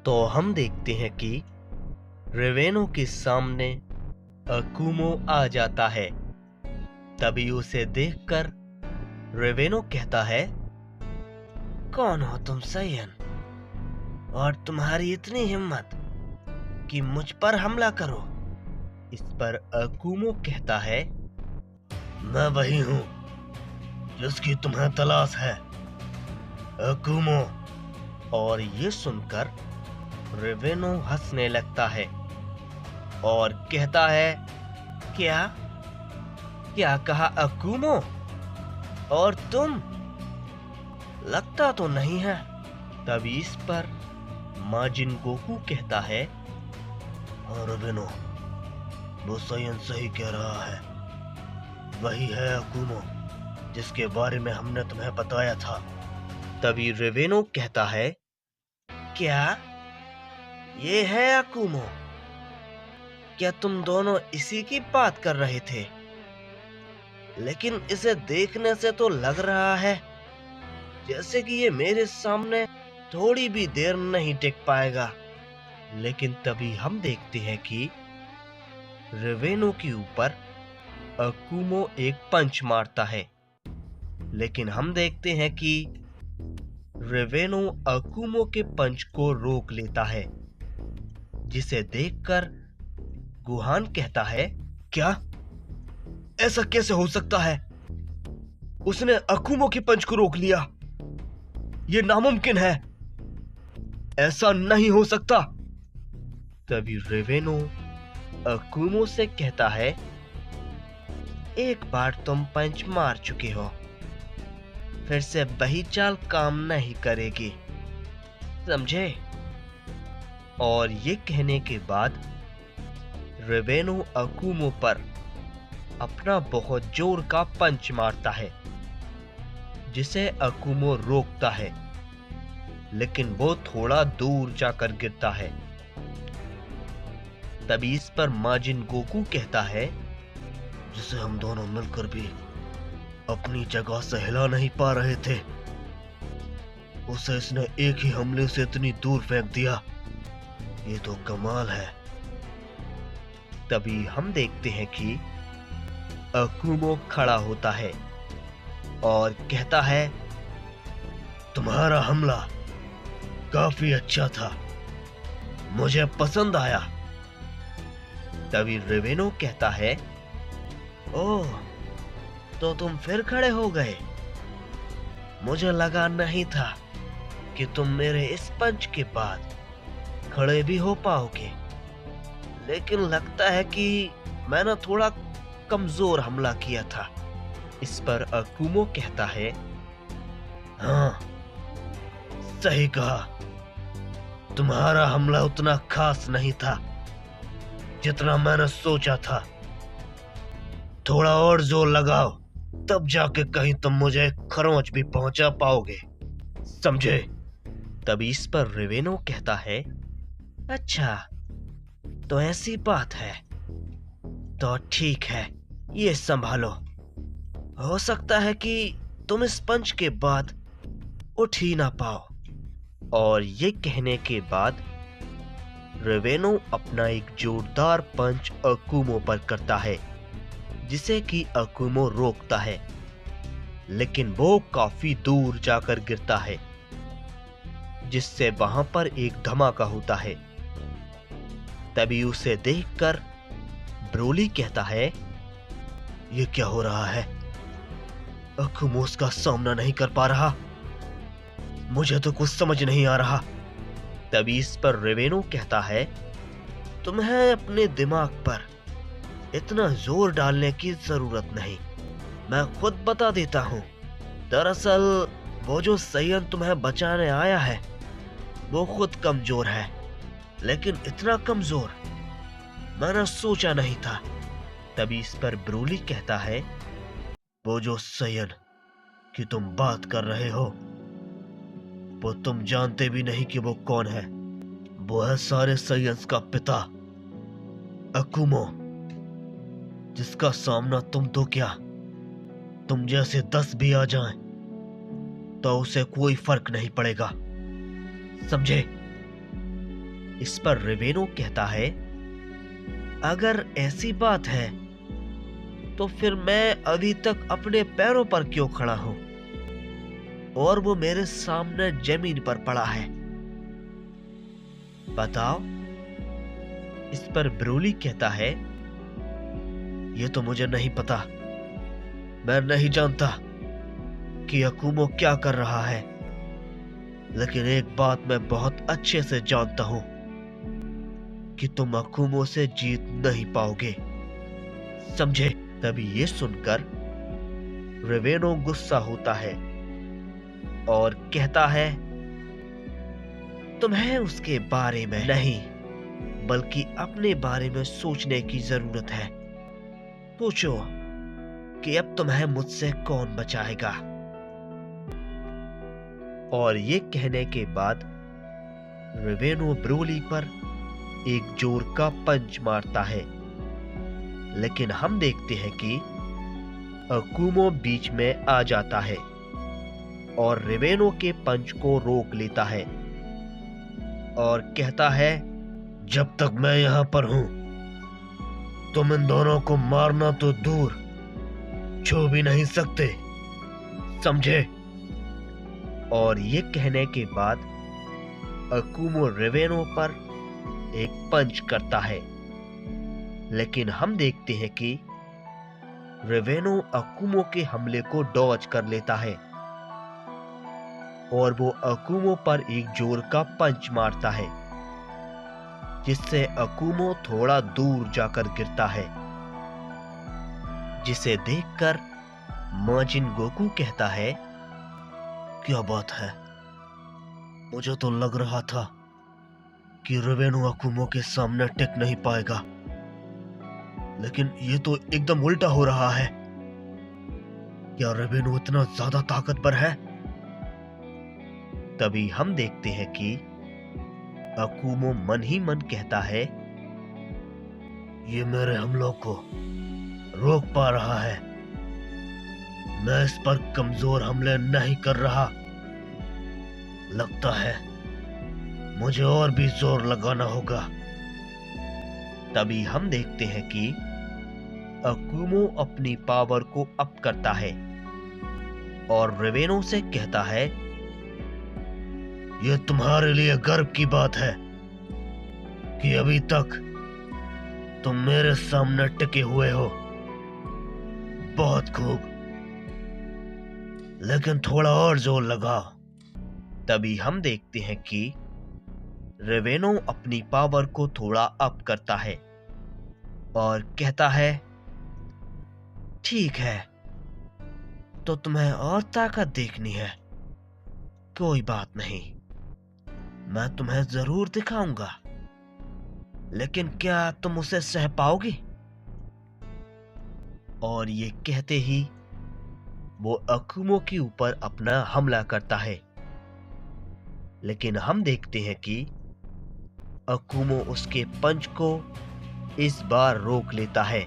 तो हम देखते हैं कि रेवेनो के सामने अकुमो आ जाता है। तभी उसे देखकर रेवेनो कहता है, कौन हो तुम सैयन, और तुम्हारी इतनी हिम्मत कि मुझ पर हमला करो। इस पर अकुमो कहता है, मैं वही हूं जिसकी तुम्हें तलाश है, अकुमो। और ये सुनकर रेवेनो हंसने लगता है और कहता है, क्या क्या कहा अकुमो? और तुम? लगता तो नहीं है। तभी इस पर माजिन गोकू कहता है, हाँ रेवेनो, वो सैयन सही कह रहा है, वही है अकुमो जिसके बारे में हमने तुम्हें बताया था। तभी रेवेनो कहता है, क्या ये है अकुमो? क्या तुम दोनों इसी की बात कर रहे थे? लेकिन इसे देखने से तो लग रहा है जैसे कि ये मेरे सामने थोड़ी भी देर नहीं टिक पाएगा। लेकिन तभी हम देखते हैं कि रेवेनो के ऊपर अकुमो एक पंच मारता है। लेकिन हम देखते हैं कि रेवेनो अकुमो के पंच को रोक लेता है, जिसे देखकर गुहान कहता है, क्या ऐसा कैसे हो सकता है? उसने अकुमो के पंच को रोक लिया। यह नामुमकिन है, ऐसा नहीं हो सकता। तभी रेवेनो अकुमो से कहता है, एक बार तुम पंच मार चुके हो, फिर से वही चाल काम नहीं करेगी, समझे? और ये कहने के बाद रेवेनो अकुमो पर अपना बहुत जोर का पंच मारता है, जिसे अकुमो रोकता है, लेकिन वो थोड़ा दूर जाकर गिरता है। तभी इस पर माजिन गोकू कहता है, जिसे हम दोनों मिलकर भी अपनी जगह से हिला नहीं पा रहे थे, उसे इसने एक ही हमले से इतनी दूर फेंक दिया, ये तो कमाल है। तभी हम देखते हैं कि अकुमो खड़ा होता है और कहता है, तुम्हारा हमला काफी अच्छा था, मुझे पसंद आया। तभी रेवेनो कहता है, ओह, तो तुम फिर खड़े हो गए। मुझे लगा नहीं था कि तुम मेरे इस पंच के बाद खड़े भी हो पाओगे, लेकिन लगता है कि मैंने थोड़ा कमजोर हमला किया था। इस पर अकुमो कहता है, हाँ सही कहा, तुम्हारा हमला उतना खास नहीं था जितना मैंने सोचा था। थोड़ा और जोर लगाओ, तब जाके कहीं तुम मुझे खरोंच भी पहुंचा पाओगे, समझे? तभी इस पर रेवेनो कहता है, अच्छा तो ऐसी बात है, तो ठीक है, ये संभालो। हो सकता है कि तुम इस पंच के बाद उठ ही ना पाओ। और ये कहने के बाद रेवेनो अपना एक जोरदार पंच अकुमो पर करता है, जिसे कि अकुमो रोकता है, लेकिन वो काफी दूर जाकर गिरता है, जिससे वहां पर एक धमाका होता है। तभी उसे देखकर ब्रोली कहता है, ये क्या हो रहा है? अकुमो उसका सामना नहीं कर पा रहा, मुझे तो कुछ समझ नहीं आ रहा। तभी इस पर रेवेनो कहता है, तुम्हें अपने दिमाग पर इतना जोर डालने की जरूरत नहीं, मैं खुद बता देता हूं। दरअसल वो जो सैयन तुम्हें बचाने आया है, वो खुद कमजोर है, लेकिन इतना कमजोर मैंने सोचा नहीं था। तभी इस पर ब्रोली कहता है, वो जो सैयन कि तुम बात कर रहे हो, वो तुम जानते भी नहीं कि वो कौन है। वो है सारे सैयन्स का पिता, अकुमो, जिसका सामना तुम तो क्या, तुम जैसे 10 भी आ जाएं, तो उसे कोई फर्क नहीं पड़ेगा, समझे? इस पर रेवेनो कहता है, अगर ऐसी बात है तो फिर मैं अभी तक अपने पैरों पर क्यों खड़ा हूं और वो मेरे सामने जमीन पर पड़ा है? बताओ। इस पर ब्रोली कहता है, ये तो मुझे नहीं पता। मैं नहीं जानता कि अकुमो क्या कर रहा है, लेकिन एक बात मैं बहुत अच्छे से जानता हूं कि तुम अकुमो से जीत नहीं पाओगे, समझे? तभी ये सुनकर रेवेनो गुस्सा होता है और कहता है, तुम्हें उसके बारे में नहीं बल्कि अपने बारे में सोचने की जरूरत है। पूछो कि अब तुम्हें मुझसे कौन बचाएगा? और ये कहने के बाद रेवेनो ब्रोली पर एक जोर का पंच मारता है, लेकिन हम देखते हैं कि अकुमो बीच में आ जाता है और रेवेनो के पंच को रोक लेता है और कहता है, जब तक मैं यहां पर हूं तुम इन दोनों को मारना तो दूर छू भी नहीं सकते, समझे? और ये कहने के बाद अकुमो रेवेनो पर एक पंच करता है, लेकिन हम देखते हैं कि रेवेनो अकुमो के हमले को डॉज कर लेता है और वो अकुमो पर एक जोर का पंच मारता है, जिससे अकुमो थोड़ा दूर जाकर गिरता है, जिसे देखकर माजिन गोकू कहता है, क्या बात है, मुझे तो लग रहा था कि रेवेनो अकुमो के सामने टिक नहीं पाएगा, लेकिन ये तो एकदम उल्टा हो रहा है। क्या रेवेनो इतना ज्यादा ताकतवर है? तभी हम देखते हैं कि अकुमो मन ही मन कहता है, ये मेरे हमलों को रोक पा रहा है, मैं इस पर कमजोर हमले नहीं कर रहा, लगता है मुझे और भी जोर लगाना होगा। तभी हम देखते हैं कि अकुमो अपनी पावर को अप करता है और रेवेनो से कहता है, यह तुम्हारे लिए गर्व की बात है कि अभी तक तुम मेरे सामने टिके हुए हो, बहुत खूब, लेकिन थोड़ा और जोर लगाओ। तभी हम देखते हैं कि रेवेनो अपनी पावर को थोड़ा अप करता है और कहता है, ठीक है, तो तुम्हें और ताकत देखनी है, कोई बात नहीं, मैं तुम्हें जरूर दिखाऊंगा, लेकिन क्या तुम उसे सह पाओगे? और ये कहते ही वो अकुमो के ऊपर अपना हमला करता है, लेकिन हम देखते हैं कि अकुमो उसके पंच को इस बार रोक लेता है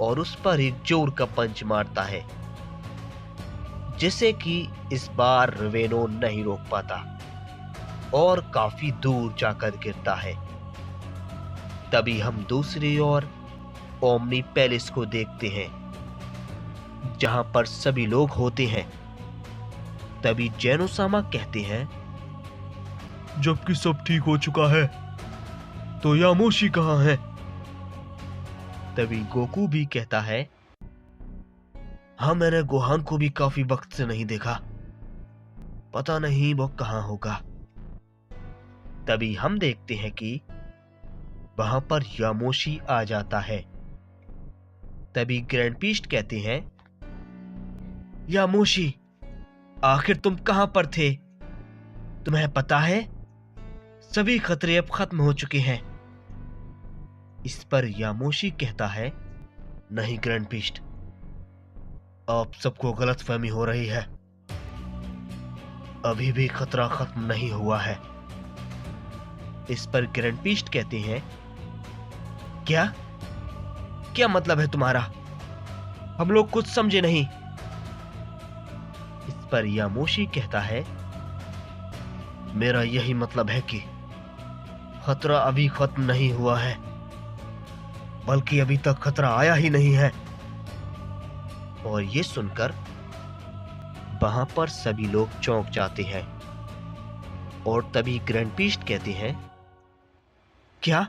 और उस पर एक जोर का पंच मारता है, जिसे कि इस बार रेवेनो नहीं रोक पाता और काफी दूर जाकर गिरता है। तभी हम दूसरी ओर ओमनी पैलेस को देखते हैं, जहां पर सभी लोग होते हैं। तभी जेनोसामा कहते हैं, जबकि सब ठीक हो चुका है तो यामोशी कहां है? तभी गोकू भी कहता है, हाँ, मैंने गोहान को भी काफी वक्त से नहीं देखा, पता नहीं वो कहां होगा। तभी हम देखते हैं कि वहां पर यामोशी आ जाता है। तभी ग्रैंड पीस्ट कहते हैं, यामोशी, आखिर तुम कहां पर थे? तुम्हें पता है सभी खतरे अब खत्म हो चुके हैं। इस पर यामोशी कहता है, नहीं ग्रैंड पीस्ट, आप सबको गलतफहमी हो रही है, अभी भी खतरा खत्म नहीं हुआ है। इस पर ग्रैंड पीस्ट कहते हैं, क्या क्या मतलब है तुम्हारा? हम लोग कुछ समझे नहीं। इस पर यामोशी कहता है, मेरा यही मतलब है कि खतरा अभी खत्म नहीं हुआ है, बल्कि अभी तक खतरा आया ही नहीं है। और ये सुनकर वहां पर सभी लोग चौंक जाते हैं और तभी ग्रैंड पीस्ट कहते हैं, क्या?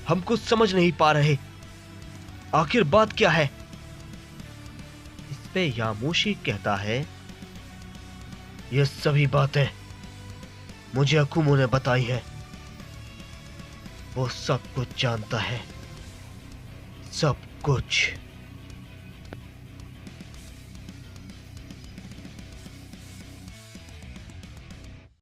हम कुछ समझ नहीं पा रहे, आखिर बात क्या है? इस पे यामोशी कहता है, ये सभी बातें मुझे अकुमो ने बताई हैं। वो सब कुछ जानता है, सब कुछ।